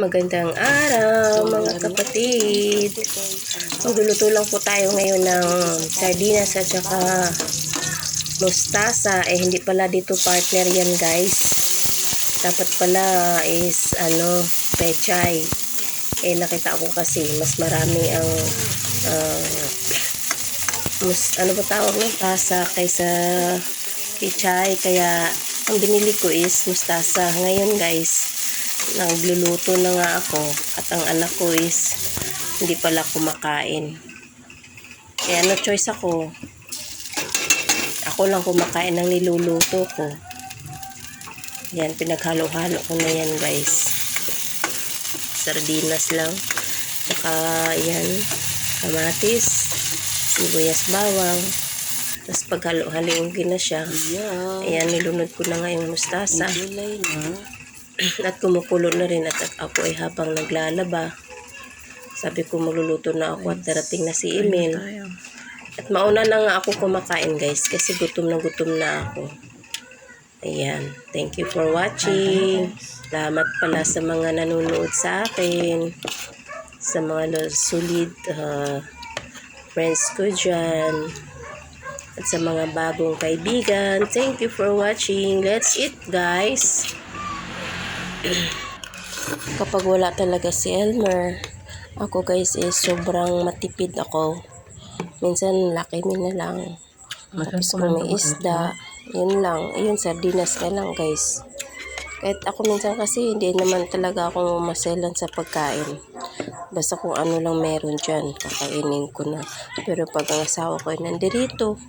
Magandang araw mga kapatid. Magluluto lang po tayo ngayon ng sardinas at saka mustasa. Hindi pala dito partner yan guys. Dapat pala is pechay. Nakita ko kasi mas marami ang ano ba tawag ng tasa kaysa pechay. Kaya ang binili ko is mustasa. Ngayon guys, nagluluto na nga ako at ang anak ko is hindi pala kumakain. Kaya no choice ako. Ako lang kumakain ng niluluto ko. Yan, pinaghalo-halo ko na yan guys. Sardinas lang. Saka yan, kamatis, sibuyas, bawang. Tapos paghalo-haloin ko na siya. Ayan, nilunod ko na nga yung mustasa. At kumukulo na rin at ako ay habang naglalaba. Sabi ko magluluto na ako at darating na si Emil. At mauna na nga ako kumakain guys kasi gutom na ako. Ayan. Thank you for watching. Salamat pala sa mga nanonood sa akin. Sa mga solid friends ko dyan. At sa mga bagong kaibigan. Thank you for watching. Let's eat guys. Kapag wala talaga si Elmer, ako guys is sobrang matipid ako. Minsan laki na lang. Tapos kung may isda, yun lang. Ayun, sardinas na lang guys. Kahit ako minsan kasi hindi naman talaga ako maselan sa pagkain. Basta kung ano lang meron dyan, kakainin ko na. Pero pag ang asawa ko ay nandirito,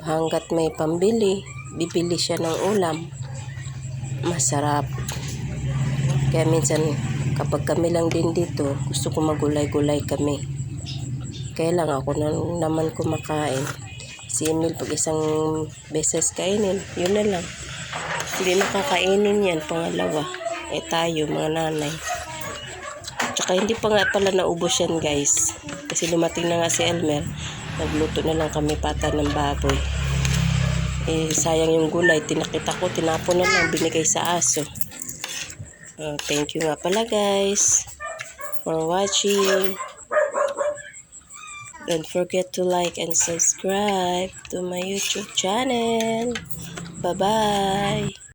hanggat may pambili, bibili siya ng ulam. Masarap. Kaya minsan kapag kami lang din dito, gusto ko magulay-gulay kami. Kaya lang ako naman kumakain. Si Emil pag isang beses kainin, yun na lang. Hindi nakakainin yan, pangalawa. Tayo, mga nanay. Tsaka hindi pa nga pala naubos yan guys. Kasi lumating na nga si Elmer, nagluto na lang kami pata ng baboy. Sayang yung gulay, tinakita ko, tinapon na lang, binigay sa aso. Thank you nga pala guys for watching. Don't forget to like and subscribe to my YouTube channel. Bye bye.